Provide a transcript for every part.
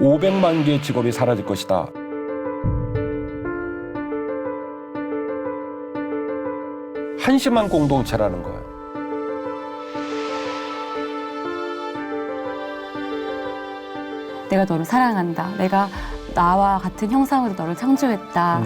500만 개의 직업이 사라질 것이다. 한심한 공동체라는 거예요. 내가 너를 사랑한다. 내가 나와 같은 형상으로 너를 창조했다.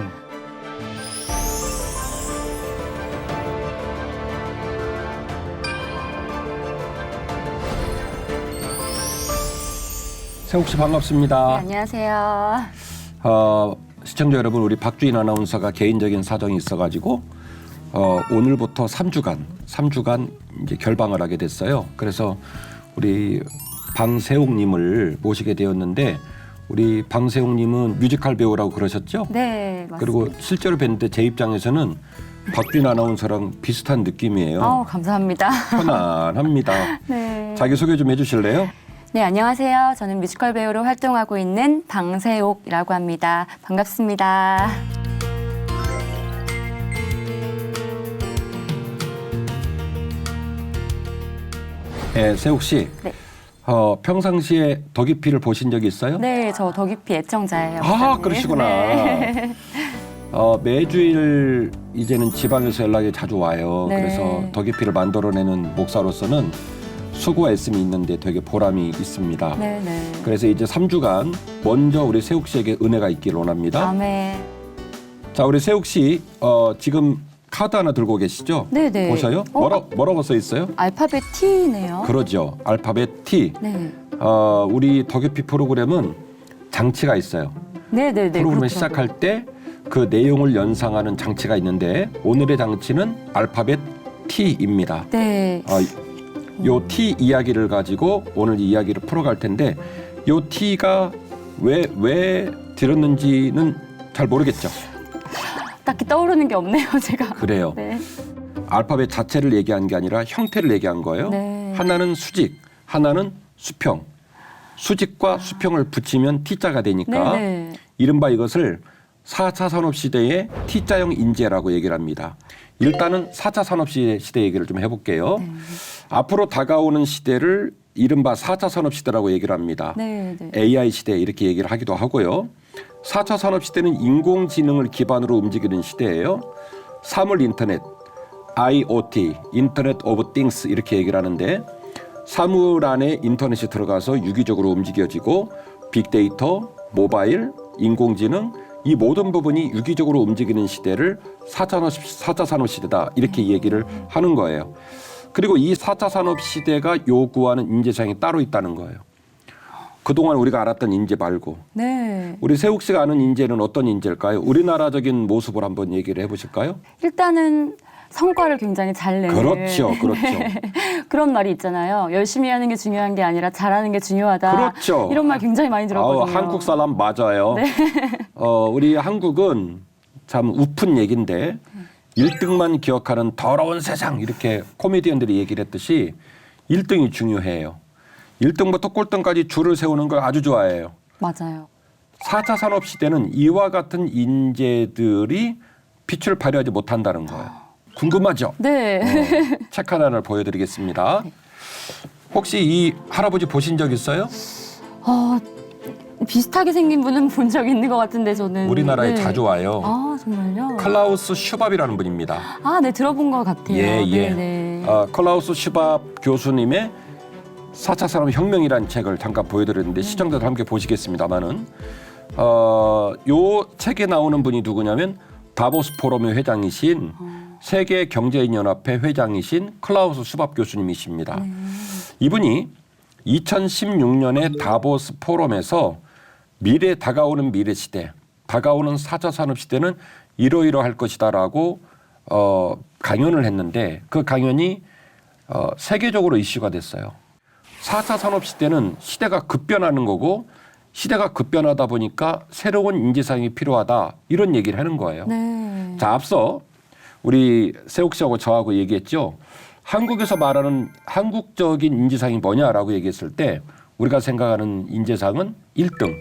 세욱 씨 반갑습니다. 네, 안녕하세요. 시청자 여러분, 우리 박주인 아나운서가 개인적인 사정이 있어가지고 오늘부터 3주간 이제 결방을 하게 됐어요. 그래서 우리 방세욱님을 모시게 되었는데, 우리 방세욱님은 뮤지컬 배우라고 그러셨죠? 네, 맞습니다. 그리고 실제로 뵀는데 제 입장에서는 박주인 아나운서랑 비슷한 느낌이에요. 감사합니다. 편안합니다. 네. 자기소개 좀 해주실래요? 네, 안녕하세요. 저는 뮤지컬 배우로 활동하고 있는 방세옥이라고 합니다. 반갑습니다. 네, 세욱 씨. 네. 평상시에 더 깊이를 보신 적이 있어요? 네, 저 더 깊이 애청자예요. 아, 목사님. 그러시구나. 네. 매주일 이제는 지방에서 연락이 자주 와요. 네. 그래서 더 깊이를 만들어내는 목사로서는 수고와 애씀이 있는데 되게 보람이 있습니다. 네, 네. 그래서 이제 3주간 먼저 우리 세욱 씨에게 은혜가 있기를 원합니다. 아멘. 자, 우리 세욱 씨 지금 카드 하나 들고 계시죠? 네, 네. 보셔요? 뭐라고 써 있어요? 알파벳 T네요. 그러죠. 알파벳 T. 네. 우리 더 깊이 프로그램은 장치가 있어요. 네, 네, 네. 프로그램을 그렇더라고요. 시작할 때 그 내용을 연상하는 장치가 있는데, 오늘의 장치는 알파벳 T입니다. 네. 요 T 이야기를 가지고 오늘 이 이야기를 풀어갈 텐데, 요 T가 왜 들었는지는 잘 모르겠죠. 딱히 떠오르는 게 없네요, 제가. 그래요. 네. 알파벳 자체를 얘기한 게 아니라 형태를 얘기한 거예요. 네. 하나는 수직, 하나는 수평. 수직과 수평을 붙이면 T자가 되니까 네, 네. 이른바 이것을 4차 산업시대의 T자형 인재라고 얘기를 합니다. 일단은 4차 산업시대 얘기를 좀 해볼게요. 네. 앞으로 다가오는 시대를 이른바 4차 산업시대라고 얘기를 합니다. 네, 네. AI 시대 이렇게 얘기를 하기도 하고요. 4차 산업시대는 인공지능을 기반으로 움직이는 시대예요. 사물 인터넷, IoT, 인터넷 오브 띵스 이렇게 얘기를 하는데, 사물 안에 인터넷이 들어가서 유기적으로 움직여지고 빅데이터, 모바일, 인공지능 이 모든 부분이 유기적으로 움직이는 시대를 4차 산업시대다 이렇게 얘기를 하는 거예요. 그리고 이 4차 산업시대가 요구하는 인재상이 따로 있다는 거예요. 그동안 우리가 알았던 인재 말고. 네. 우리 세욱 씨가 아는 인재는 어떤 인재일까요? 우리나라적인 모습을 한번 얘기를 해보실까요? 일단은 성과를 굉장히 잘 내는. 그렇죠. 그런 말이 있잖아요. 열심히 하는 게 중요한 게 아니라 잘하는 게 중요하다. 그렇죠. 이런 말 굉장히 많이 들었거든요. 한국 사람 맞아요. 네. 우리 한국은 참 우픈 얘기인데 1등만 기억하는 더러운 세상 이렇게 코미디언들이 얘기를 했듯이 1등이 중요해요. 1등부터 꼴등까지 줄을 세우는 걸 아주 좋아해요. 맞아요. 4차 산업시대는 이와 같은 인재들이 빛을 발휘하지 못한다는 거예요. 궁금하죠? 네. 책 하나를 보여드리겠습니다. 혹시 이 할아버지 보신 적 있어요? 비슷하게 생긴 분은 본 적 있는 것 같은데 저는. 우리나라에 네. 자주 와요. 아, 정말요? 클라우스 슈밥이라는 분입니다. 아, 네, 들어본 것 같아요. 예. 네. 클라우스 슈밥 교수님의 4차 산업혁명이라는 책을 잠깐 보여드렸는데 시청자들 함께 보시겠습니다만은 요 책에 나오는 분이 누구냐면 다보스 포럼의 회장이신 세계경제인연합회 회장이신 클라우스 슈밥 교수님이십니다. 이분이 2016년에 다보스 포럼에서 다가오는 미래 시대, 다가오는 4차 산업 시대는 이러이러할 것이다라고 강연을 했는데, 그 강연이 세계적으로 이슈가 됐어요. 4차 산업 시대는 시대가 급변하는 거고, 시대가 급변하다 보니까 새로운 인재상이 필요하다 이런 얘기를 하는 거예요. 네. 자, 앞서 우리 세욱 씨하고 저하고 얘기했죠. 한국에서 말하는 한국적인 인재상이 뭐냐라고 얘기했을 때 우리가 생각하는 인재상은 1등.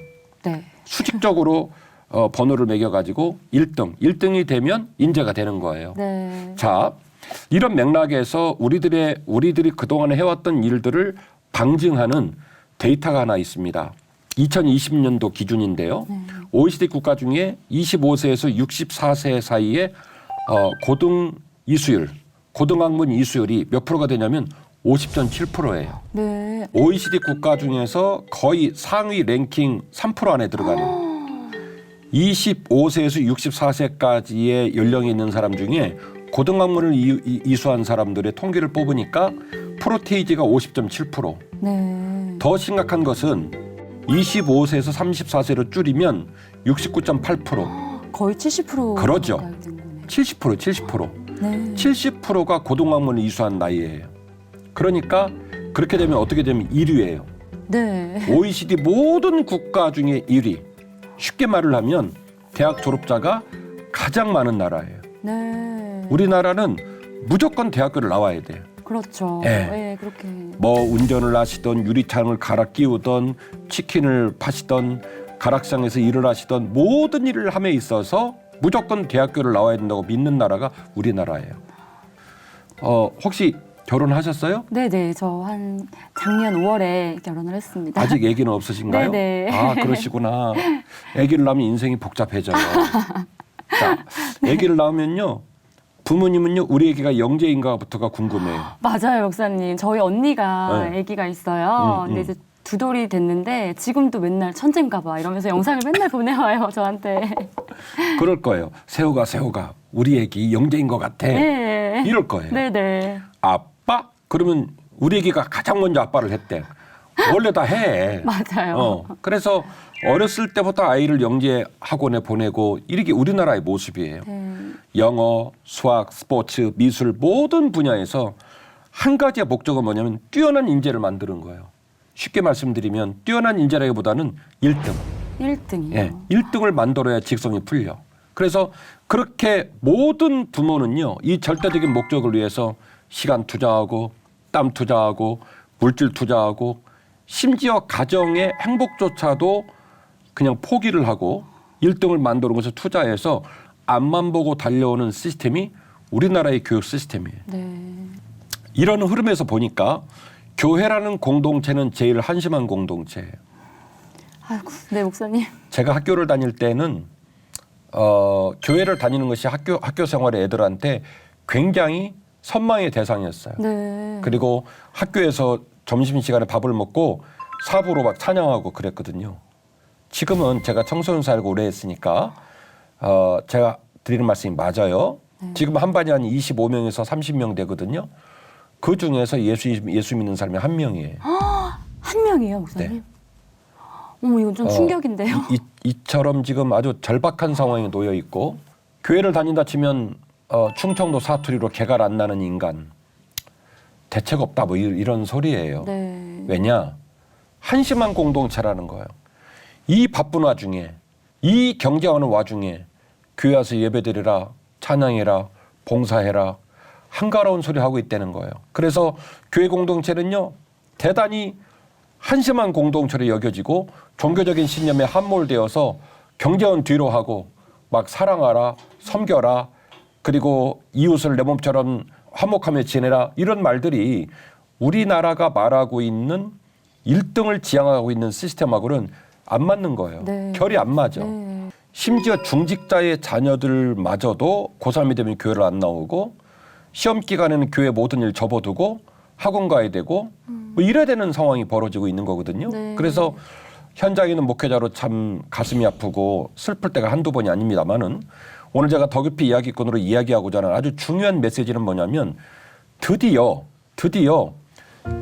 네. 수직적으로 번호를 매겨가지고 1등이 되면 인재가 되는 거예요. 네. 자, 이런 맥락에서 우리들이 그동안 해왔던 일들을 방증하는 데이터가 하나 있습니다. 2020년도 기준인데요. OECD 국가 중에 25세에서 64세 사이에 고등 이수율, 고등학문 이수율이 몇 프로가 되냐면 50.7%예요. 네. OECD 국가 중에서 거의 상위 랭킹 3% 안에 들어가는 25세에서 64세까지의 연령이 있는 사람 중에 고등학문을 이수한 사람들의 통계를 뽑으니까 프로테이지가 50.7%. 네. 더 심각한 것은 25세에서 34세로 줄이면 69.8%. 거의 70% 그러죠. 가까이 된 거네요. 70%. 네. 70%가 고등학문을 이수한 나이예요. 그러니까 그렇게 되면 어떻게 되면 1위예요. 네. OECD 모든 국가 중에 1위. 쉽게 말을 하면 대학 졸업자가 가장 많은 나라예요. 네. 우리나라는 무조건 대학교를 나와야 돼요. 그렇죠. 예. 네, 그렇게. 뭐 운전을 하시던 유리창을 갈아 끼우던 치킨을 파시던 가락상에서 일을 하시던 모든 일을 함에 있어서 무조건 대학교를 나와야 된다고 믿는 나라가 우리나라예요. 혹시 결혼하셨어요? 네네. 저 한 작년 5월에 결혼을 했습니다. 아직 아기는 없으신가요? 네네. 아, 그러시구나. 아기를 낳으면 인생이 복잡해져요. 자, 아기를 낳으면요. 부모님은요. 우리 아기가 영재인가부터가 궁금해요. 맞아요, 목사님. 저희 언니가 네. 아기가 있어요. 근데 이제 두 돌이 됐는데 지금도 맨날 천재인가 봐 이러면서 영상을 맨날 보내와요, 저한테. 그럴 거예요. 세호가 우리 아기 영재인 것 같아. 네. 이럴 거예요. 네네. 아빠? 그러면 우리 아기가 가장 먼저 아빠를 했대. 원래 다 해. 맞아요. 그래서 어렸을 때부터 아이를 영재 학원에 보내고 이게 우리나라의 모습이에요. 네. 영어, 수학, 스포츠, 미술 모든 분야에서 한 가지의 목적은 뭐냐면 뛰어난 인재를 만드는 거예요. 쉽게 말씀드리면 뛰어난 인재라기보다는 1등. 1등이요. 예, 1등을 만들어야 직성이 풀려. 그래서 그렇게 모든 부모는요. 이 절대적인 목적을 위해서 시간 투자하고 땀 투자하고 물질 투자하고 심지어 가정의 행복조차도 그냥 포기를 하고 1등을 만드는 것을 투자해서 앞만 보고 달려오는 시스템이 우리나라의 교육 시스템이에요. 네. 이런 흐름에서 보니까 교회라는 공동체는 제일 한심한 공동체예요. 아이고, 네, 목사님. 제가 학교를 다닐 때는 교회를 다니는 것이 학교 생활의 애들한테 굉장히 선망의 대상이었어요. 네. 그리고 학교에서 점심시간에 밥을 먹고 사부로 막 찬양하고 그랬거든요. 지금은 제가 청소년 살고 오래 했으니까 제가 드리는 말씀이 맞아요. 지금 한 반이 한 25명에서 30명 되거든요. 그 중에서 예수 믿는 사람이 한 명이에요. 한 명이에요, 목사님? 네. 어머, 이건 좀 충격인데요. 이처럼 지금 아주 절박한 상황에 놓여 있고 교회를 다닌다 치면 충청도 사투리로 개가 안 나는 인간 대책 없다 뭐 이런 소리예요. 네. 왜냐? 한심한 공동체라는 거예요. 이 바쁜 와중에 이 경쟁하는 와중에 교회 와서 예배드리라 찬양해라 봉사해라 한가로운 소리 하고 있다는 거예요. 그래서 교회 공동체는요 대단히 한심한 공동체로 여겨지고 종교적인 신념에 함몰되어서 경쟁은 뒤로 하고 막 사랑하라 섬겨라 그리고 이웃을 내 몸처럼 화목하며 지내라 이런 말들이 우리나라가 말하고 있는 1등을 지향하고 있는 시스템하고는 안 맞는 거예요. 네. 결이 안 맞아. 네. 심지어 중직자의 자녀들마저도 고3이 되면 교회를 안 나오고 시험 기간에는 교회 모든 일 접어두고 학원 가야 되고 뭐 이래야 되는 상황이 벌어지고 있는 거거든요. 네. 그래서 현장에 있는 목회자로 참 가슴이 아프고 슬플 때가 한두 번이 아닙니다만은 오늘 제가 더 깊이 이야기권으로 이야기하고자 하는 아주 중요한 메시지는 뭐냐면 드디어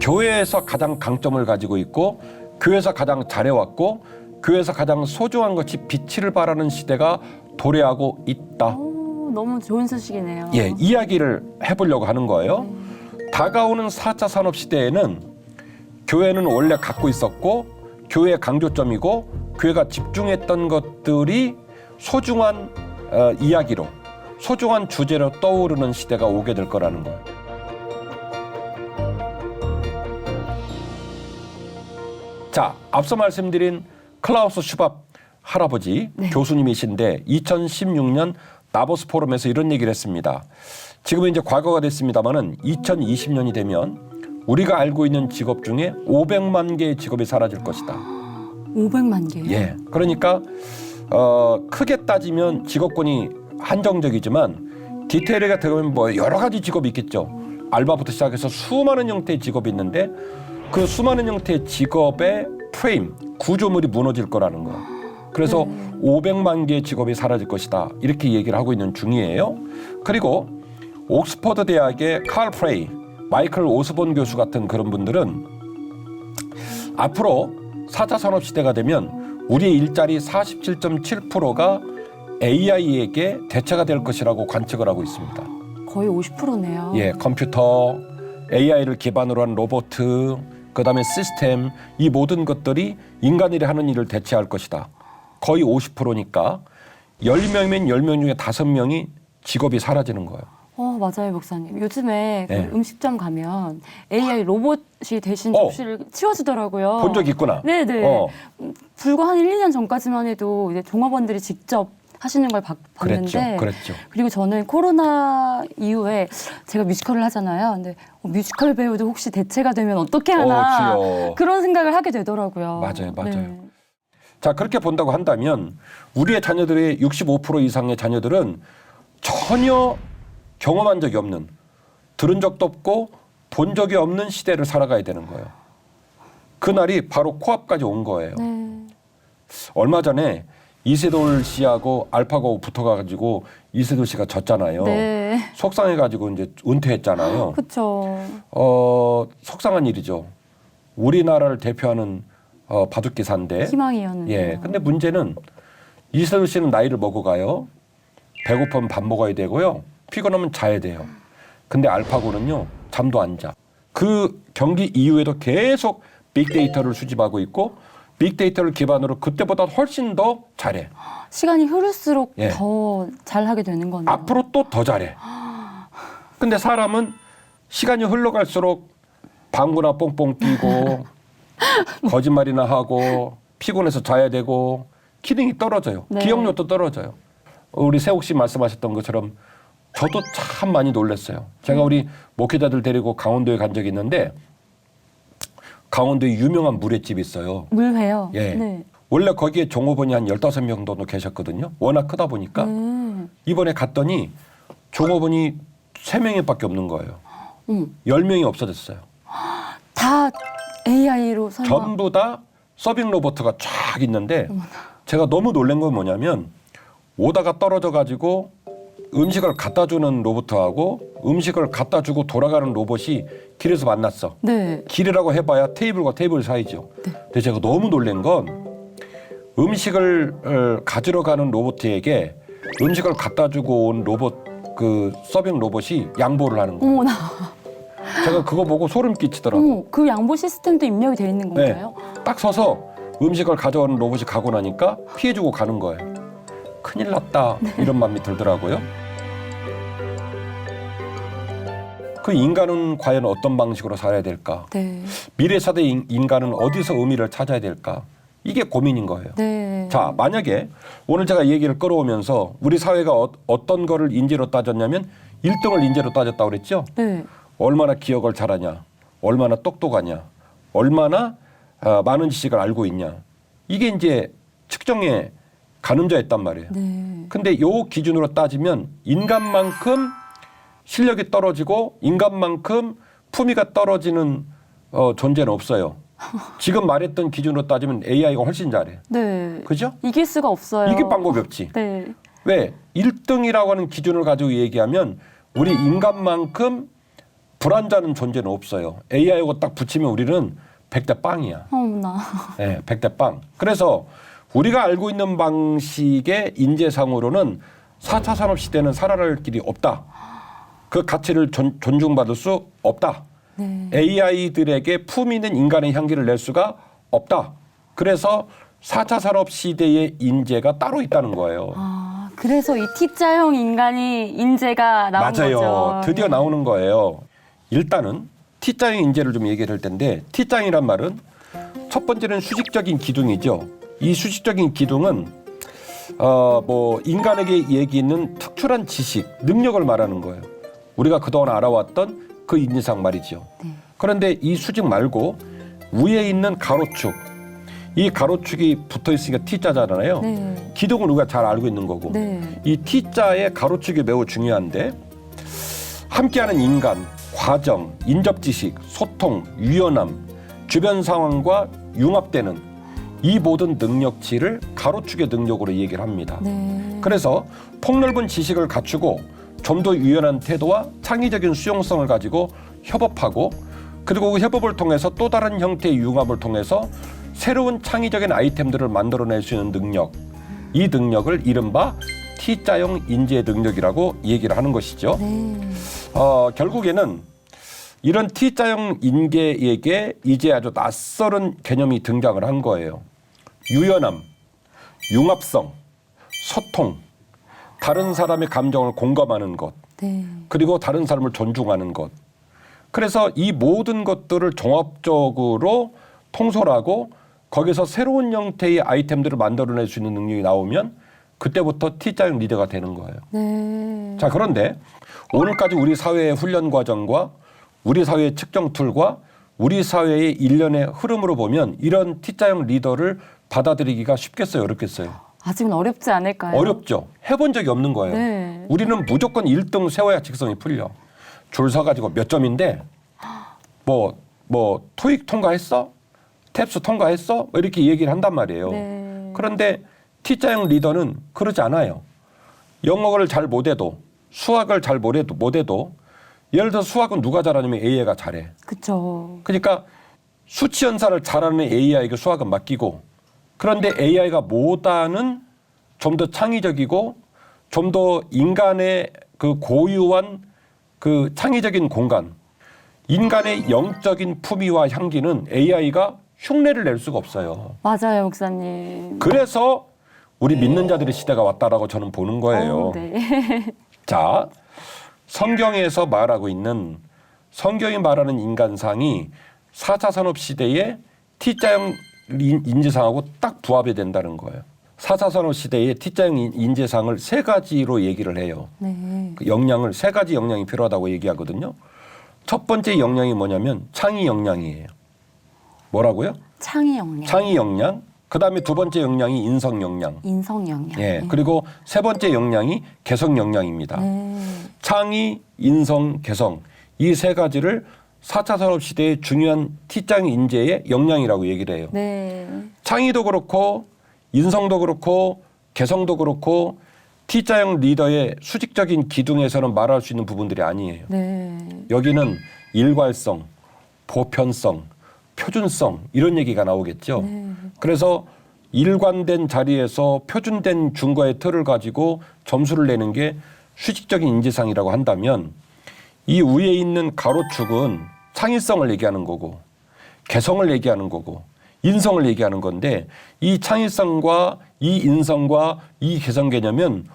교회에서 가장 강점을 가지고 있고 교회에서 가장 잘해왔고 교회에서 가장 소중한 것이 빛을 발하는 시대가 도래하고 있다. 오, 너무 좋은 소식이네요. 예, 이야기를 해보려고 하는 거예요. 다가오는 4차 산업시대에는 교회는 원래 갖고 있었고 교회의 강조점이고 교회가 집중했던 것들이 소중한 이야기로 소중한 주제로 떠오르는 시대가 오게 될 거라는 거예요. 자, 앞서 말씀드린 클라우스 슈밥 할아버지 교수님이신데 2016년 다보스 포럼에서 이런 얘기를 했습니다. 지금은 이제 과거가 됐습니다만은 2020년이 되면 우리가 알고 있는 직업 중에 500만 개의 직업이 사라질 것이다. 500만 개요? 예. 그러니까 크게 따지면 직업군이 한정적이지만 디테일에 들어가면 뭐 여러 가지 직업이 있겠죠. 알바부터 시작해서 수많은 형태의 직업이 있는데 그 수많은 형태의 직업의 프레임, 구조물이 무너질 거라는 거. 그래서 500만 개의 직업이 사라질 것이다. 이렇게 얘기를 하고 있는 중이에요. 그리고 옥스퍼드 대학의 칼 프레이, 마이클 오스본 교수 같은 그런 분들은 앞으로 4차 산업 시대가 되면 우리의 일자리 47.7%가 AI에게 대체가 될 것이라고 관측을 하고 있습니다. 거의 50%네요. 예, 컴퓨터, AI를 기반으로 한 로봇, 그다음에 시스템, 이 모든 것들이 인간일이 하는 일을 대체할 것이다. 거의 50%니까 10명이면 10명 중에 5명이 직업이 사라지는 거예요. 맞아요, 목사님. 요즘에 네. 그 음식점 가면 AI 로봇이 대신 접시를 치워주더라고요. 본 적 있구나. 네네. 불과 한 1, 2년 전까지만 해도 이제 종업원들이 직접 하시는 걸 봤는데 그랬죠. 그리고 저는 코로나 이후에 제가 뮤지컬을 하잖아요. 근데 뮤지컬 배우도 혹시 대체가 되면 어떻게 하나 그런 생각을 하게 되더라고요. 맞아요. 네. 자, 그렇게 본다고 한다면 우리의 자녀들의 65% 이상의 자녀들은 전혀 경험한 적이 없는, 들은 적도 없고 본 적이 없는 시대를 살아가야 되는 거예요. 그날이 바로 코앞까지 온 거예요. 네. 얼마 전에 이세돌 씨하고 알파고 붙어가지고 이세돌 씨가 졌잖아요. 네. 속상해가지고 이제 은퇴했잖아요. 그렇죠. 속상한 일이죠. 우리나라를 대표하는 바둑기사인데. 희망이었는데. 예. 근데 문제는 이세돌 씨는 나이를 먹어가요. 배고프면 밥 먹어야 되고요. 피곤하면 자야 돼요. 근데 알파고는요, 잠도 안 자. 그 경기 이후에도 계속 빅데이터를 수집하고 있고 빅데이터를 기반으로 그때보다 훨씬 더 잘해. 시간이 흐를수록 예. 더 잘하게 되는 거네요. 앞으로 또 더 잘해. 근데 사람은 시간이 흘러갈수록 방구나 뽕뽕 끼고 거짓말이나 하고 피곤해서 자야 되고 기능이 떨어져요. 네. 기억력도 떨어져요. 우리 세옥 씨 말씀하셨던 것처럼 저도 참 많이 놀랐어요. 제가 우리 목회자들 데리고 강원도에 간 적이 있는데 강원도에 유명한 물회집이 있어요. 물회요? 예. 네. 원래 거기에 종업원이 한 15명 정도 계셨거든요. 워낙 크다 보니까. 이번에 갔더니 종업원이 3명밖에 없는 거예요. 10명이 없어졌어요. 다 AI로 설마. 전부 다 서빙 로봇가 쫙 있는데 제가 너무 놀란 건 뭐냐면 오다가 떨어져 가지고 음식을 갖다 주는 로봇하고 음식을 갖다 주고 돌아가는 로봇이 길에서 만났어. 네. 길이라고 해봐야 테이블과 테이블 사이죠. 네. 근데 제가 너무 놀란 건 음식을 가지러 가는 로봇에게 음식을 갖다 주고 온 로봇, 그 서빙 로봇이 양보를 하는 거예요. 어머나. 제가 그거 보고 소름 끼치더라고. 어머, 그 양보 시스템도 입력이 돼 있는 건가요? 네. 딱 서서 음식을 가져오는 로봇이 가고 나니까 피해주고 가는 거예요. 큰일 났다. 이런 마음이 들더라고요. 그 인간은 과연 어떤 방식으로 살아야 될까? 네. 미래 세대 인간은 어디서 의미를 찾아야 될까? 이게 고민인 거예요. 네. 자, 만약에 오늘 제가 얘기를 끌어오면서 우리 사회가 어떤 거를 인재로 따졌냐면 1등을 인재로 따졌다고 그랬죠? 네. 얼마나 기억을 잘하냐, 얼마나 똑똑하냐, 얼마나 많은 지식을 알고 있냐. 이게 이제 측정의 가늠자였단 말이에요. 네. 근데 요 기준으로 따지면 인간만큼 실력이 떨어지고 인간만큼 품위가 떨어지는 존재는 없어요. 지금 말했던 기준으로 따지면 AI가 훨씬 잘해. 네. 그죠? 이길 수가 없어요. 이게 방법이 없지. 네. 왜? 1등이라고 하는 기준을 가지고 얘기하면 우리 인간만큼 불안자는 존재는 없어요. AI하고 딱 붙이면 우리는 100대 빵이야. 어머나. 네, 100대 빵. 그래서 우리가 알고 있는 방식의 인재상으로는 4차 산업시대는 살아날 길이 없다. 그 가치를 존중받을 수 없다. 네. AI들에게 품위 있는 인간의 향기를 낼 수가 없다. 그래서 4차 산업시대의 인재가 따로 있다는 거예요. 아, 그래서 이 T자형 인간이 인재가 나온 맞아요. 거죠. 드디어 나오는 거예요. 일단은 T자형 인재를 좀 얘기를 할 텐데 T자형이란 말은 첫 번째는 수직적인 기둥이죠. 이 수직적인 기둥은 뭐 인간에게 얘기 있는 특출한 지식, 능력을 말하는 거예요. 우리가 그동안 알아왔던 그 인재상 말이죠. 네. 그런데 이 수직 말고 위에 있는 가로축, 이 가로축이 붙어 있으니까 T자잖아요. 네. 기둥은 우리가 잘 알고 있는 거고. 네. 이 T자의 가로축이 매우 중요한데 함께하는 인간, 과정, 인접지식, 소통, 유연함, 주변 상황과 융합되는 이 모든 능력치를 가로축의 능력으로 얘기를 합니다. 네. 그래서 폭넓은 지식을 갖추고 좀 더 유연한 태도와 창의적인 수용성을 가지고 협업하고 그리고 그 협업을 통해서 또 다른 형태의 융합을 통해서 새로운 창의적인 아이템들을 만들어낼 수 있는 능력, 이 능력을 이른바 T자형 인재 능력이라고 얘기를 하는 것이죠. 네. 결국에는 이런 T자형 인재에게 이제 아주 낯설은 개념이 등장을 한 거예요. 유연함, 융합성, 소통, 다른 사람의 감정을 공감하는 것, 네. 그리고 다른 사람을 존중하는 것. 그래서 이 모든 것들을 종합적으로 통솔하고 거기서 새로운 형태의 아이템들을 만들어낼 수 있는 능력이 나오면 그때부터 T자형 리더가 되는 거예요. 네. 자, 그런데 오늘까지 우리 사회의 훈련 과정과 우리 사회의 측정 툴과 우리 사회의 일련의 흐름으로 보면 이런 T자형 리더를 받아들이기가 쉽겠어요? 어렵겠어요? 아직은 어렵지 않을까요? 어렵죠. 해본 적이 없는 거예요. 네. 우리는 무조건 1등 세워야 직성이 풀려. 줄 서가지고 몇 점인데 뭐 토익 통과했어? 탭스 통과했어? 뭐 이렇게 얘기를 한단 말이에요. 네. 그런데 T자형 리더는 그러지 않아요. 영어를 잘 못해도 수학을 잘 못해도 예를 들어 수학은 누가 잘하냐면 AI가 잘해. 그렇죠. 그러니까 수치 연산을 잘하는 AI에게 수학은 맡기고 그런데 AI가 못하는 좀 더 창의적이고 좀 더 인간의 그 고유한 그 창의적인 공간, 인간의 영적인 품위와 향기는 AI가 흉내를 낼 수가 없어요. 맞아요, 목사님. 그래서 우리 믿는 자들의 시대가 왔다라고 저는 보는 거예요. 네. 자, 성경에서 말하고 있는 성경이 말하는 인간상이 4차 산업 시대의 T자형 인재상하고 딱 부합이 된다는 거예요. 4차 산업 시대의 T자형 인재상을 세 가지로 얘기를 해요. 네. 그 역량을 세 가지 역량이 필요하다고 얘기하거든요. 첫 번째 역량이 뭐냐면 창의 역량이에요. 뭐라고요? 창의 역량. 창의 역량. 그다음에 두 번째 역량이 인성 역량. 인성 역량. 예. 그리고 세 번째 역량이 개성 역량입니다. 네. 창의, 인성, 개성 이 세 가지를 4차 산업 시대의 중요한 T자형 인재의 역량이라고 얘기를 해요. 네. 창의도 그렇고 인성도 그렇고 개성도 그렇고 T자형 리더의 수직적인 기둥에서는 말할 수 있는 부분들이 아니에요. 네. 여기는 일괄성, 보편성, 표준성 이런 얘기가 나오겠죠. 네. 그래서 일관된 자리에서 표준된 준과의 틀을 가지고 점수를 내는 게 수직적인 인재상이라고 한다면 이 위에 있는 가로축은 창의성을 얘기하는 거고 개성을 얘기하는 거고 인성을 얘기하는 건데 이 창의성과 이 인성과 이 개성 개념은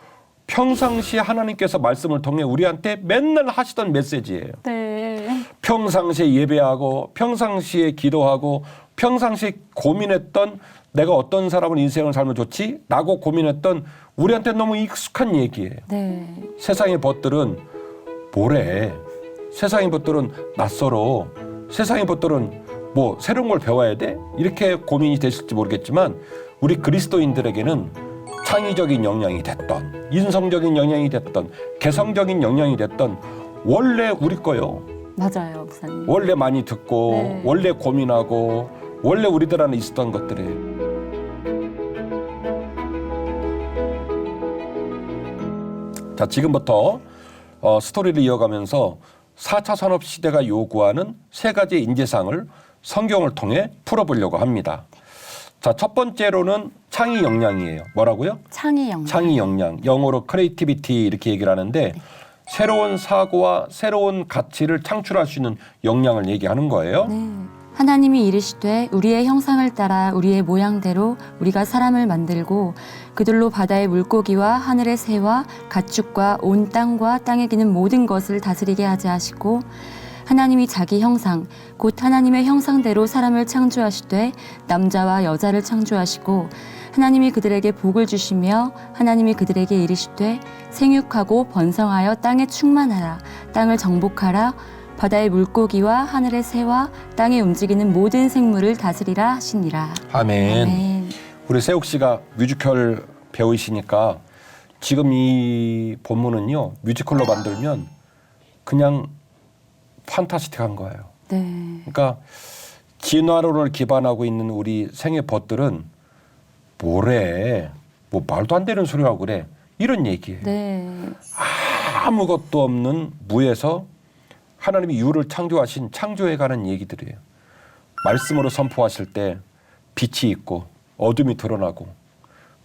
평상시에 하나님께서 말씀을 통해 우리한테 맨날 하시던 메시지예요. 네. 평상시에 예배하고 평상시에 기도하고 평상시에 고민했던 내가 어떤 사람을 인생을 살면 좋지? 라고 고민했던 우리한테 너무 익숙한 얘기예요. 네. 세상의 벗들은 뭐래? 세상의 벗들은 낯설어. 세상의 벗들은 뭐 새로운 걸 배워야 돼? 이렇게 고민이 되실지 모르겠지만 우리 그리스도인들에게는 창의적인 역량이 됐던 인성적인 역량이 됐던 개성적인 역량이 됐던 원래 우리 거요. 맞아요, 목사님. 원래 많이 듣고 네. 원래 고민하고 원래 우리들 안에 있었던 것들이에요. 자, 지금부터 스토리를 이어가면서 4차 산업 시대가 요구하는 세 가지 인재상을 성경을 통해 풀어보려고 합니다. 자, 첫 번째로는 창의 역량이에요. 뭐라고요? 창의 역량. 창의 역량. 영어로 creativity 이렇게 얘기를 하는데 새로운 사고와 새로운 가치를 창출할 수 있는 역량을 얘기하는 거예요. 네. 하나님이 이르시되 우리의 형상을 따라 우리의 모양대로 우리가 사람을 만들고 그들로 바다의 물고기와 하늘의 새와 가축과 온 땅과 땅에 기는 모든 것을 다스리게 하자 하시고 하나님이 자기 형상 곧 하나님의 형상대로 사람을 창조하시되 남자와 여자를 창조하시고 하나님이 그들에게 복을 주시며 하나님이 그들에게 이르시되 생육하고 번성하여 땅에 충만하라 땅을 정복하라 바다의 물고기와 하늘의 새와 땅에 움직이는 모든 생물을 다스리라 하시니라. 아멘. 아멘. 우리 세욱 씨가 뮤지컬 배우이시니까 지금 이 본문은요 뮤지컬로 만들면 그냥 판타스틱한 거예요. 네. 그러니까 진화론을 기반하고 있는 우리 생애 벗들은 뭐래? 뭐 말도 안 되는 소리하고 그래. 이런 얘기예요. 네. 아무것도 없는 무에서 하나님이 유를 창조하신 창조에 관한 얘기들이에요. 말씀으로 선포하실 때 빛이 있고 어둠이 드러나고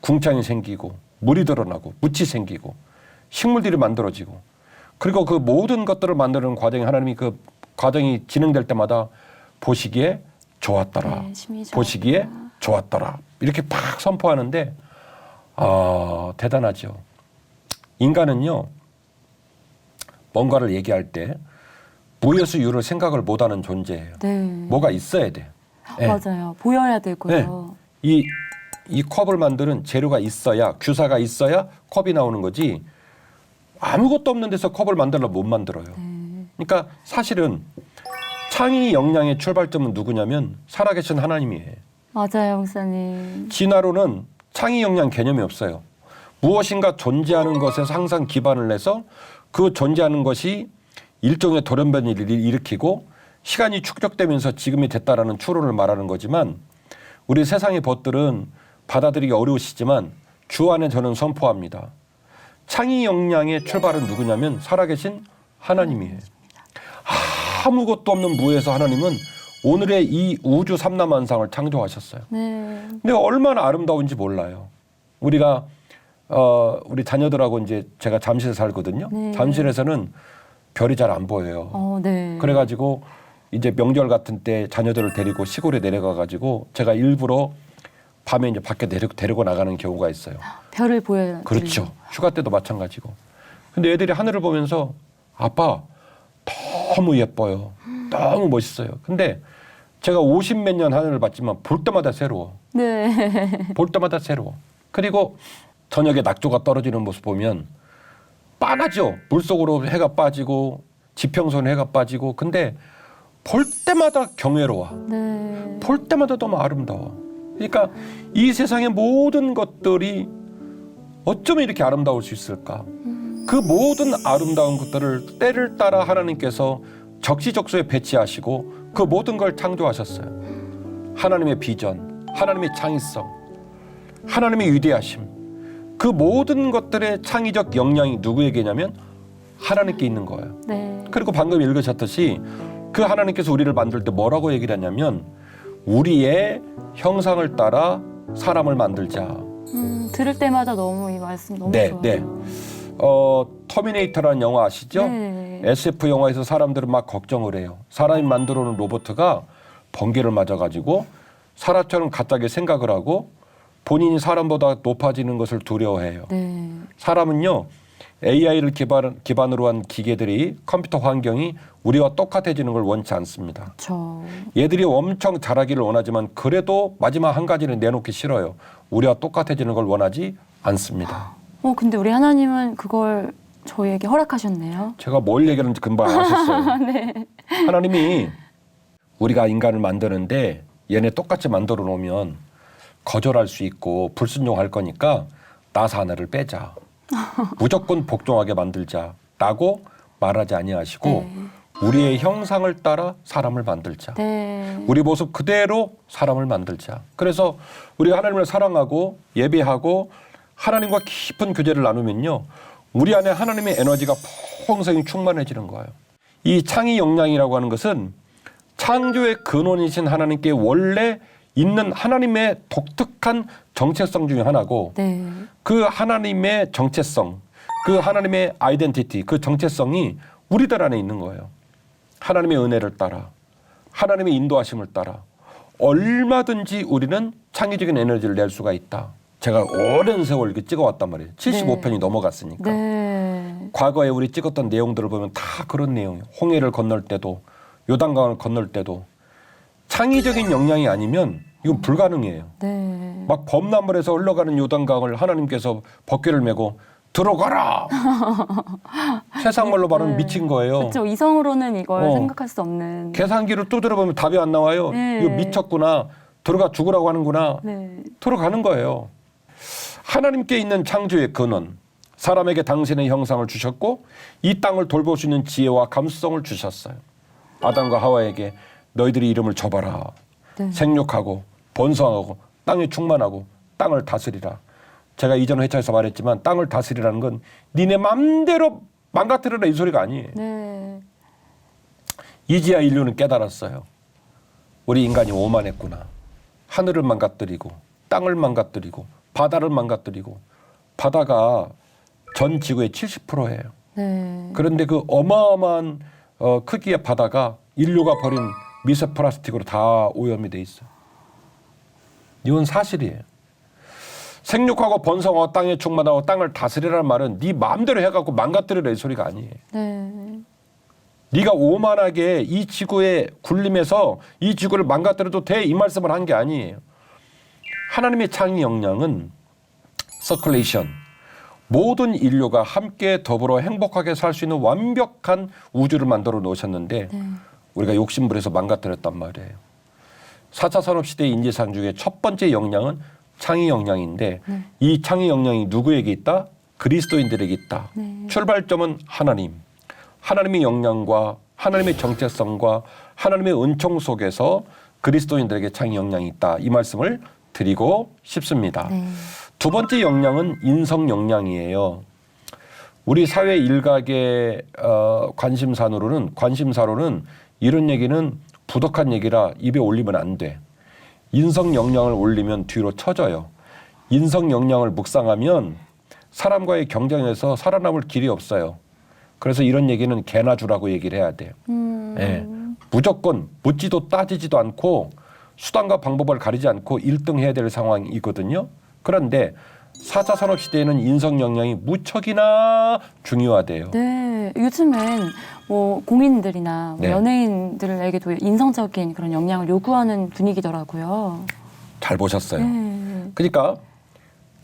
궁창이 생기고 물이 드러나고 묻이 생기고 식물들이 만들어지고 그리고 그 모든 것들을 만드는 과정에 하나님이 그 과정이 진행될 때마다 보시기에 좋았더라. 네, 심히 좋았더라. 보시기에 좋았더라. 이렇게 팍 선포하는데 대단하죠. 인간은요. 뭔가를 얘기할 때 무에서 유를 생각을 못하는 존재예요. 네. 뭐가 있어야 돼. 예. 맞아요. 보여야 되고요. 이 컵을 만드는 재료가 있어야 규사가 있어야 컵이 나오는 거지 아무것도 없는 데서 컵을 만들려면 못 만들어요. 네. 그러니까 사실은 창의 역량의 출발점은 누구냐면 살아계신 하나님이에요. 맞아요, 목사님. 진화론은 창의 역량 개념이 없어요. 무엇인가 존재하는 것에서 항상 기반을 내서 그 존재하는 것이 일종의 돌연변이를 일으키고 시간이 축적되면서 지금이 됐다라는 추론을 말하는 거지만 우리 세상의 벗들은 받아들이기 어려우시지만 주 안에 저는 선포합니다. 창의 역량의 출발은 누구냐면 살아계신 하나님이에요. 아무것도 없는 무에서 하나님은 오늘의 이 우주 삼라만상을 창조하셨어요. 네. 근데 얼마나 아름다운지 몰라요. 우리가 우리 자녀들하고 이제 제가 잠실에 살거든요. 네. 잠실에서는 별이 잘 안 보여요. 네. 그래가지고 이제 명절 같은 때 자녀들을 데리고 시골에 내려가가지고 제가 일부러 밤에 이제 밖에 데리고 나가는 경우가 있어요. 별을 보여요. 그렇죠. 휴가 때도 마찬가지고. 근데 애들이 하늘을 보면서 아빠 너무 예뻐요. 너무 멋있어요. 근데 제가 50몇 년 하늘을 봤지만 볼 때마다 새로워. 네. 볼 때마다 새로워. 그리고 저녁에 낙조가 떨어지는 모습 보면 빤하죠. 물속으로 해가 빠지고 지평선 해가 빠지고 근데 볼 때마다 경외로워. 네. 볼 때마다 너무 아름다워. 그러니까 이 세상의 모든 것들이 어쩌면 이렇게 아름다울 수 있을까? 그 모든 아름다운 것들을 때를 따라 하나님께서 적시적소에 배치하시고 그 모든 걸 창조하셨어요. 하나님의 비전, 하나님의 창의성, 하나님의 위대하심. 그 모든 것들의 창의적 역량이 누구에게냐면 하나님께 있는 거예요. 네. 그리고 방금 읽으셨듯이 그 하나님께서 우리를 만들 때 뭐라고 얘기를 하냐면 우리의 형상을 따라 사람을 만들자. 들을 때마다 너무 이 말씀 너무 네, 좋아요. 네. 터미네이터라는 영화 아시죠? 네. SF 영화에서 사람들은 막 걱정을 해요. 사람이 만들어 놓은 로봇가 번개를 맞아가지고 사람처럼 갑자기 생각을 하고 본인이 사람보다 높아지는 것을 두려워해요. 네. 사람은요. AI를 기반으로 한 기계들이 컴퓨터 환경이 우리와 똑같아지는 걸 원치 않습니다. 저. 얘들이 엄청 잘하기를 원하지만 그래도 마지막 한 가지는 내놓기 싫어요. 우리와 똑같아지는 걸 원하지 않습니다. 근데 우리 하나님은 그걸 저희에게 허락하셨네요. 제가 뭘 얘기하는지 금방 아셨어요. 네. 하나님이 우리가 인간을 만드는데 얘네 똑같이 만들어 놓으면 거절할 수 있고 불순종할 거니까 나사 하나를 빼자. 무조건 복종하게 만들자라고 말하지 아니하시고 네. 우리의 형상을 따라 사람을 만들자. 네. 우리 모습 그대로 사람을 만들자. 그래서 우리가 하나님을 사랑하고 예배하고 하나님과 깊은 교제를 나누면요. 우리 안에 하나님의 에너지가 풍성히 충만해지는 거예요. 이 창의 역량이라고 하는 것은 창조의 근원이신 하나님께 원래 있는 하나님의 독특한 정체성 중에 하나고 네. 그 하나님의 정체성, 그 하나님의 아이덴티티, 그 정체성이 우리들 안에 있는 거예요. 하나님의 은혜를 따라, 하나님의 인도하심을 따라 얼마든지 우리는 창의적인 에너지를 낼 수가 있다. 제가 오랜 세월 이렇게 찍어왔단 말이에요. 75편이 넘어갔으니까. 네. 과거에 우리 찍었던 내용들을 보면 다 그런 내용이에요. 홍해를 건널 때도 요단강을 건널 때도 창의적인 역량이 아니면 이건 불가능해요. 네. 막 범람물에서 흘러가는 요단강을 하나님께서 법궤를 메고 들어가라. 세상 말로 말하면 네. 미친 거예요. 그렇죠. 이성으로는 이걸 어. 생각할 수 없는. 계산기를 두드려보면 답이 안 나와요. 네. 이거 미쳤구나. 들어가 죽으라고 하는구나. 네. 들어가는 거예요. 하나님께 있는 창조의 근원. 사람에게 당신의 형상을 주셨고 이 땅을 돌볼 수 있는 지혜와 감수성을 주셨어요. 아담과 하와에게 너희들이 이름을 줘봐라. 네. 생육하고 번성하고 땅에 충만하고 땅을 다스리라. 제가 이전 회차에서 말했지만 땅을 다스리라는 건 니네 맘대로 망가뜨려라 이 소리가 아니에요. 네. 이제야 인류는 깨달았어요. 우리 인간이 오만했구나. 하늘을 망가뜨리고 땅을 망가뜨리고 바다를 망가뜨리고 바다가 전 지구의 70%예요. 네. 그런데 그 어마어마한 크기의 바다가 인류가 버린 미세 플라스틱으로 다 오염이 돼 있어요. 이건 사실이에요. 생육하고 번성하고 땅에 충만하고 땅을 다스리라는 말은 네 마음대로 해갖고 망가뜨리라 이 소리가 아니에요. 네. 네가 오만하게 이 지구에 군림해서 이 지구를 망가뜨려도 돼 이 말씀을 한 게 아니에요. 하나님의 창의 역량은 서큘레이션, 모든 인류가 함께 더불어 행복하게 살 수 있는 완벽한 우주를 만들어 놓으셨는데 네. 우리가 욕심부려서 망가뜨렸단 말이에요. 4차 산업시대의 인재상 중에 첫 번째 역량은 창의 역량인데 이 창의 역량이 누구에게 있다? 그리스도인들에게 있다. 네. 출발점은 하나님. 하나님의 역량과 하나님의 정체성과 하나님의 은총 속에서 그리스도인들에게 창의 역량이 있다. 이 말씀을 드리고 싶습니다. 네. 두 번째 역량은 인성 역량이에요. 우리 사회 일각의 관심사로는 이런 얘기는 부덕한 얘기라 입에 올리면 안 돼. 인성 역량을 올리면 뒤로 처져요. 인성 역량을 묵상하면 사람과의 경쟁에서 살아남을 길이 없어요. 그래서 이런 얘기는 개나 주라고 얘기를 해야 돼요. 예. 무조건 묻지도 따지지도 않고 수단과 방법을 가리지 않고 1등 해야 될 상황이거든요. 그런데 4차 산업시대에는 인성 역량이 무척이나 중요하대요. 네. 요즘엔 뭐 공인들이나 뭐 네. 연예인들에게도 인성적인 그런 역량을 요구하는 분위기더라고요. 잘 보셨어요. 네. 그러니까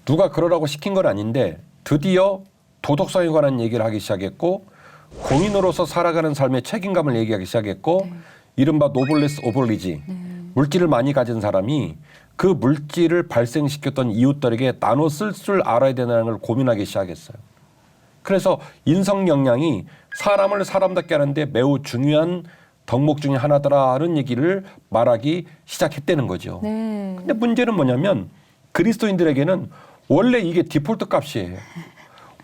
누가 그러라고 시킨 건 아닌데 드디어 도덕성에 관한 얘기를 하기 시작했고 공인으로서 살아가는 삶의 책임감을 얘기하기 시작했고 이른바 노블레스 오블리지 물질을 많이 가진 사람이 그 물질을 발생시켰던 이웃들에게 나눠 쓸 줄 알아야 되는 걸 고민하기 시작했어요. 그래서 인성 역량이 사람을 사람답게 하는데 매우 중요한 덕목 중에 하나더라는 얘기를 말하기 시작했다는 거죠. 네. 근데 문제는 뭐냐면 그리스도인들에게는 원래 이게 디폴트 값이에요.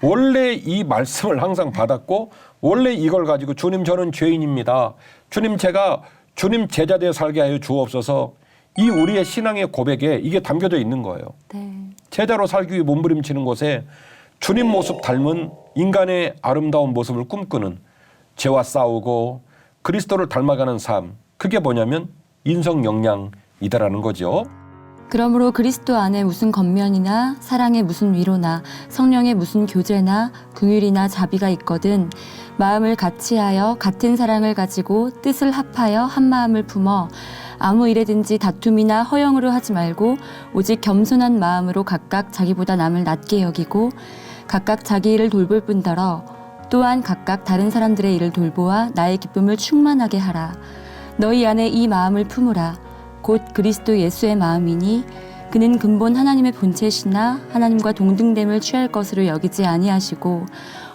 원래 이 말씀을 항상 받았고 원래 이걸 가지고 주님 저는 죄인입니다. 주님 제가 주님 제자 되어 살게 하여 주옵소서. 이 우리의 신앙의 고백에 이게 담겨져 있는 거예요. 네. 제자로 살기 위해 몸부림치는 곳에 주님 모습 닮은 인간의 아름다운 모습을 꿈꾸는 죄와 싸우고 그리스도를 닮아가는 삶. 그게 뭐냐면 인성 역량이다라는 거죠. 그러므로 그리스도 안에 무슨 겉면이나 사랑의 무슨 위로나 성령의 무슨 교제나 긍휼이나 자비가 있거든 마음을 같이하여 같은 사랑을 가지고 뜻을 합하여 한 마음을 품어 아무 일에든지 다툼이나 허영으로 하지 말고 오직 겸손한 마음으로 각각 자기보다 남을 낮게 여기고 각각 자기 일을 돌볼 뿐더러 또한 각각 다른 사람들의 일을 돌보아 나의 기쁨을 충만하게 하라. 너희 안에 이 마음을 품으라. 곧 그리스도 예수의 마음이니 그는 근본 하나님의 본체시나 하나님과 동등됨을 취할 것으로 여기지 아니하시고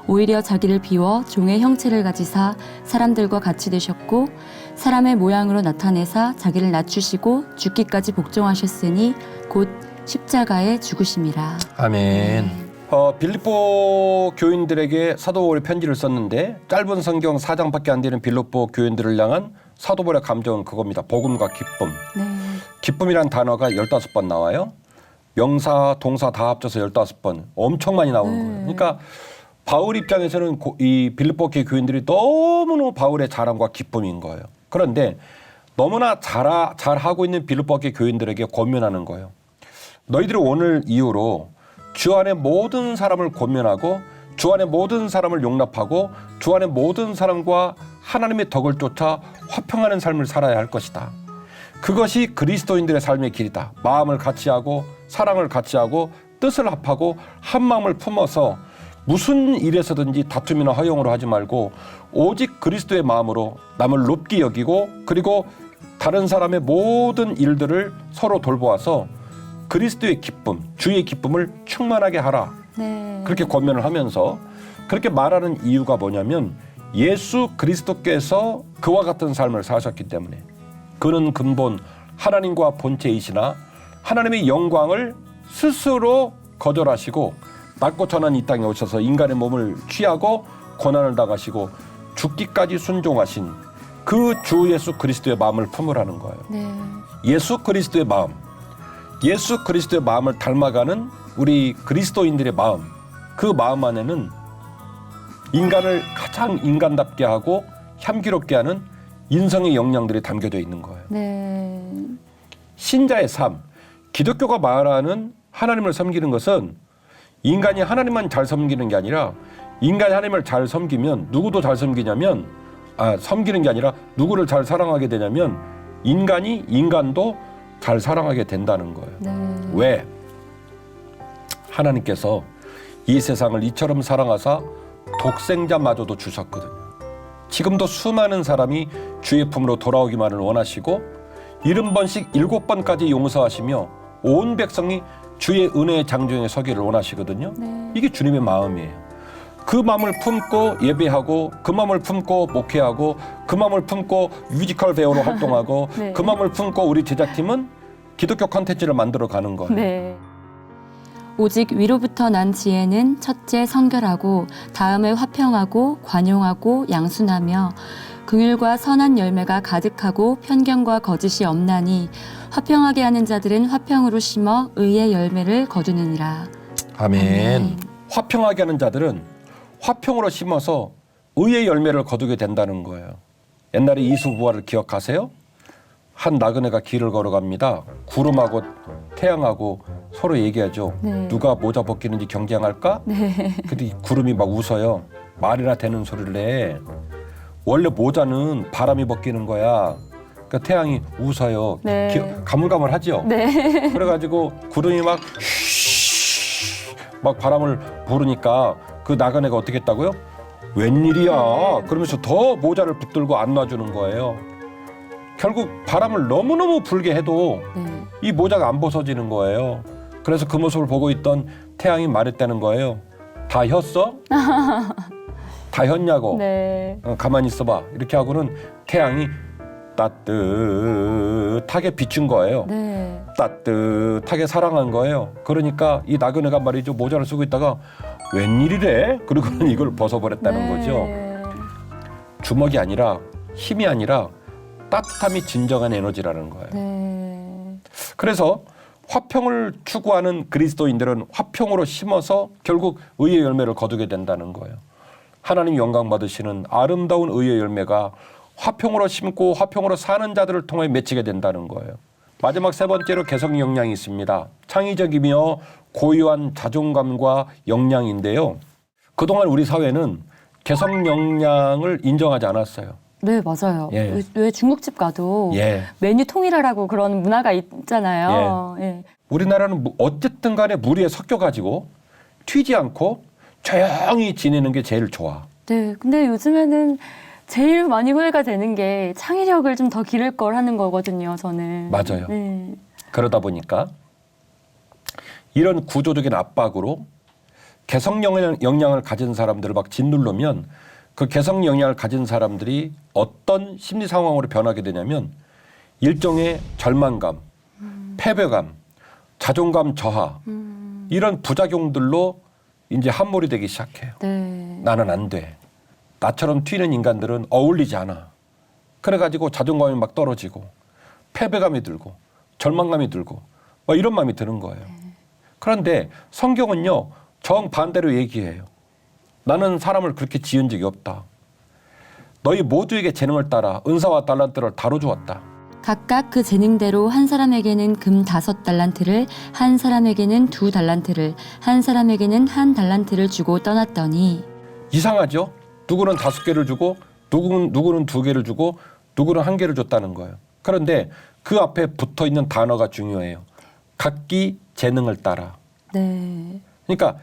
오히려 자기를 비워 종의 형체를 가지사 사람들과 같이 되셨고 사람의 모양으로 나타내사 자기를 낮추시고 죽기까지 복종하셨으니 곧 십자가에 죽으심이라. 아멘. 빌립보 교인들에게 사도 바울이 편지를 썼는데 짧은 성경 4장밖에 안 되는 빌립보 교인들을 향한 사도 바울의 감정은 그겁니다. 복음과 기쁨. 네. 기쁨이란 단어가 15번 나와요. 명사, 동사 다 합쳐서 15번. 엄청 많이 나오는 거예요. 그러니까 바울 입장에서는 이 빌립보 교인들이 너무너무 바울의 자랑과 기쁨인 거예요. 그런데 너무나 잘하고 있는 빌립보 교인들에게 권면하는 거예요. 너희들이 오늘 이후로 주 안에 모든 사람을 권면하고 주 안에 모든 사람을 용납하고 주 안에 모든 사람과 하나님의 덕을 쫓아 화평하는 삶을 살아야 할 것이다. 그것이 그리스도인들의 삶의 길이다. 마음을 같이 하고 사랑을 같이 하고 뜻을 합하고 한 마음을 품어서 무슨 일에서든지 다툼이나 허용으로 하지 말고 오직 그리스도의 마음으로 남을 높게 여기고 그리고 다른 사람의 모든 일들을 서로 돌보아서 그리스도의 기쁨, 주의 기쁨을 충만하게 하라. 네. 그렇게 권면을 하면서 그렇게 말하는 이유가 뭐냐면 예수 그리스도께서 그와 같은 삶을 사셨기 때문에 그는 근본 하나님과 본체이시나 하나님의 영광을 스스로 거절하시고 낮고 천한 이 땅에 오셔서 인간의 몸을 취하고 고난을 당하시고 죽기까지 순종하신 그 주 예수 그리스도의 마음을 품으라는 거예요. 네. 예수 그리스도의 마음, 예수 그리스도의 마음을 닮아가는 우리 그리스도인들의 마음, 그 마음 안에는 인간을 가장 인간답게 하고 향기롭게 하는 인성의 역량들이 담겨져 있는 거예요. 네. 신자의 삶, 기독교가 말하는 하나님을 섬기는 것은 인간이 하나님만 잘 섬기는 게 아니라 인간이 하나님을 잘 섬기면 누구도 잘 섬기냐면 섬기는 게 아니라 누구를 잘 사랑하게 되냐면 인간이 인간도 잘 사랑하게 된다는 거예요. 네. 왜? 하나님께서 이 세상을 이처럼 사랑하사 독생자마저도 주셨거든요. 지금도 수많은 사람이 주의 품으로 돌아오기만을 원하시고 70번씩 7번까지 용서하시며 온 백성이 주의 은혜의 장중에 서기를 원하시거든요. 네. 이게 주님의 마음이에요. 그 마음을 품고 예배하고 그 마음을 품고 목회하고 그 마음을 품고 뮤지컬 배우로 활동하고 네. 그 마음을 품고 우리 제작팀은 기독교 콘텐츠를 만들어 가는 거예요. 네. 오직 위로부터 난 지혜는 첫째 성결하고 다음에 화평하고 관용하고 양순하며 긍휼과 선한 열매가 가득하고 편견과 거짓이 없나니 화평하게 하는 자들은 화평으로 심어 의의 열매를 거두느니라. 아멘. 화평하게 하는 자들은 화평으로 심어서 의의 열매를 거두게 된다는 거예요. 옛날에 이수부화를 기억하세요? 한 나그네가 길을 걸어갑니다. 구름하고 태양하고 서로 얘기하죠. 네. 누가 모자 벗기는지 경쟁할까? 네. 근데 구름이 막 웃어요. 말이나 되는 소리를 해. 원래 모자는 바람이 벗기는 거야. 그러니까 태양이 웃어요. 네. 가물가물하죠. 네. 그래가지고 구름이 막 바람을 부르니까 그 나그네가 어떻게 했다고요? 웬일이야? 네. 그러면서 더 모자를 붙들고 안 놔주는 거예요. 결국 바람을 너무너무 불게 해도 네. 이 모자가 안 벗어지는 거예요. 그래서 그 모습을 보고 있던 태양이 말했다는 거예요. 다 혔어? 다 혔냐고. 네. 가만히 있어봐. 이렇게 하고는 태양이 따뜻하게 비춘 거예요. 네. 따뜻하게 사랑한 거예요. 그러니까 이 나그네가 말이죠. 모자를 쓰고 있다가 웬일이래? 그러고는 이걸 벗어버렸다는 네. 거죠. 주먹이 아니라 힘이 아니라 따뜻함이 진정한 에너지라는 거예요. 네. 그래서 화평을 추구하는 그리스도인들은 화평으로 심어서 결국 의의 열매를 거두게 된다는 거예요. 하나님 영광 받으시는 아름다운 의의 열매가 화평으로 심고 화평으로 사는 자들을 통해 맺히게 된다는 거예요. 마지막 세 번째로 개성 역량이 있습니다. 창의적이며 고유한 자존감과 역량인데요. 그동안 우리 사회는 개성 역량을 인정하지 않았어요. 네, 맞아요. 예. 왜 중국집 가도 예. 메뉴 통일하라고 그런 문화가 있잖아요. 예. 우리나라는 어쨌든 간에 무리에 섞여가지고 튀지 않고 조용히 지내는 게 제일 좋아. 네, 근데 요즘에는 제일 많이 후회가 되는 게 창의력을 좀 더 기를 걸 하는 거거든요, 저는. 맞아요. 네. 그러다 보니까 이런 구조적인 압박으로 개성 역량을 가진 사람들을 막 짓누르면 그 개성 역량을 가진 사람들이 어떤 심리 상황으로 변하게 되냐면 일종의 절망감, 패배감, 자존감 저하 이런 부작용들로 이제 함몰이 되기 시작해요. 네. 나는 안 돼. 나처럼 튀는 인간들은 어울리지 않아. 그래가지고 자존감이 막 떨어지고 패배감이 들고 절망감이 들고 막 이런 마음이 드는 거예요. 그런데 성경은요 정반대로 얘기해요. 나는 사람을 그렇게 지은 적이 없다. 너희 모두에게 재능을 따라 은사와 달란트를 다뤄주었다. 각각 그 재능대로 한 사람에게는 금 5달란트를, 한 사람에게는 2달란트를, 한 사람에게는 1달란트를 주고 떠났더니. 이상하죠? 누구는 5개를 주고 누구는 2개를 주고 누구는 1개를 줬다는 거예요. 그런데 그 앞에 붙어있는 단어가 중요해요. 각기 재능을 따라. 네. 그러니까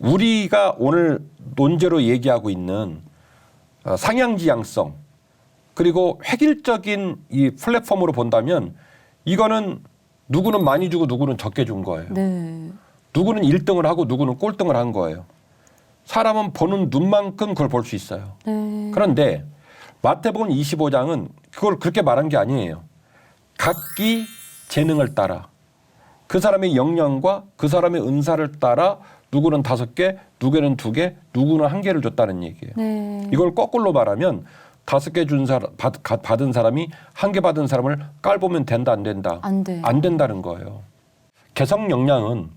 우리가 오늘 논제로 얘기하고 있는 상향지향성 그리고 획일적인 이 플랫폼으로 본다면 이거는 누구는 많이 주고 누구는 적게 준 거예요. 네. 누구는 1등을 하고 누구는 꼴등을 한 거예요. 사람은 보는 눈만큼 그걸 볼 수 있어요. 네. 그런데 마태복음 25장은 그걸 그렇게 말한 게 아니에요. 각기 재능을 따라 그 사람의 역량과 그 사람의 은사를 따라 누구는 5개, 누구는 2개, 누구는 1개를 줬다는 얘기예요. 네. 이걸 거꾸로 말하면 5개 준 사람 받은 사람이 1개 받은 사람을 깔보면 된다 안 된다? 안 돼요. 안 된다는 거예요. 개성 역량은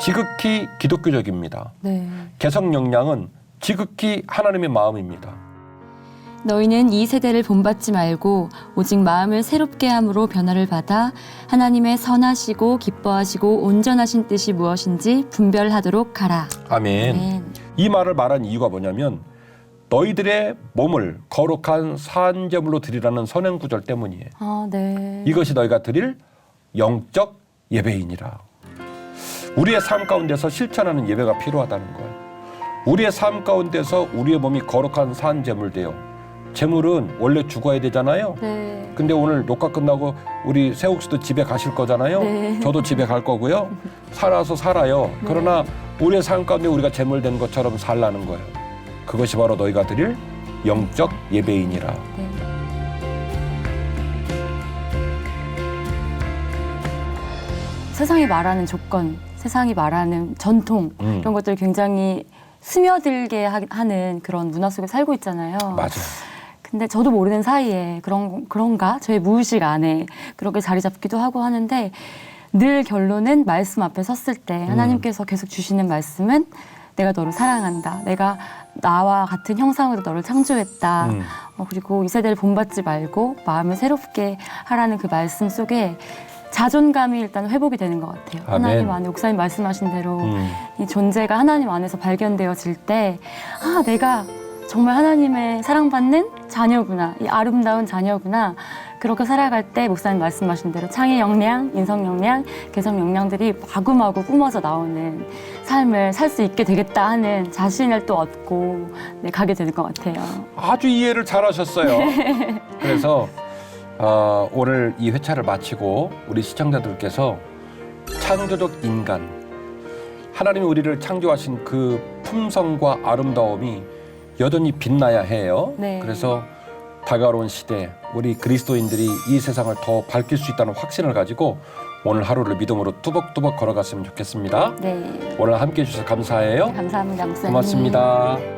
지극히 기독교적입니다. 네. 개성 역량은 지극히 하나님의 마음입니다. 너희는 이 세대를 본받지 말고 오직 마음을 새롭게 함으로 변화를 받아 하나님의 선하시고 기뻐하시고 온전하신 뜻이 무엇인지 분별하도록 하라. 아멘. 아멘. 이 말을 말한 이유가 뭐냐면 너희들의 몸을 거룩한 산제물로 드리라는 선행 구절 때문이에요. 아, 네. 이것이 너희가 드릴 영적 예배이니라. 우리의 삶 가운데서 실천하는 예배가 필요하다는 거예요. 우리의 삶 가운데서 우리의 몸이 거룩한 산제물 되어 제물은 원래 죽어야 되잖아요. 네. 근데 오늘 녹화 끝나고 우리 세옥씨도 집에 가실 거잖아요. 네. 저도 집에 갈 거고요. 살아서 살아요. 그러나 우리의 삶 가운데 우리가 제물된 것처럼 살라는 거예요. 그것이 바로 너희가 드릴 영적 예배이니라. 네. 세상이 말하는 조건, 세상이 말하는 전통 이런 것들 굉장히 스며들게 하는 그런 문화 속에 살고 있잖아요. 맞아요. 근데 저도 모르는 사이에 그런가? 저의 무의식 안에 그렇게 자리 잡기도 하고 하는데 늘 결론은 말씀 앞에 섰을 때 하나님께서 계속 주시는 말씀은 내가 너를 사랑한다. 내가 나와 같은 형상으로 너를 창조했다. 그리고 이 세대를 본받지 말고 마음을 새롭게 하라는 그 말씀 속에 자존감이 일단 회복이 되는 것 같아요. 아멘. 하나님 안에 목사님 말씀하신 대로 이 존재가 하나님 안에서 발견되어질 때 아, 내가 정말 하나님의 사랑받는 자녀구나. 이 아름다운 자녀구나. 그렇게 살아갈 때 목사님 말씀하신 대로 창의 역량, 인성 역량, 개성 역량들이 마구마구 뿜어져 나오는 삶을 살 수 있게 되겠다 하는 자신을 또 얻고 네, 가게 되는 것 같아요. 아주 이해를 잘하셨어요. 그래서 오늘 이 회차를 마치고 우리 시청자들께서 창조적 인간, 하나님이 우리를 창조하신 그 품성과 아름다움이 여전히 빛나야 해요. 네. 그래서 다가오는 시대 우리 그리스도인들이 이 세상을 더 밝힐 수 있다는 확신을 가지고 오늘 하루를 믿음으로 뚜벅뚜벅 걸어갔으면 좋겠습니다. 네. 오늘 함께해 주셔서 감사해요. 감사합니다, 목사님. 고맙습니다.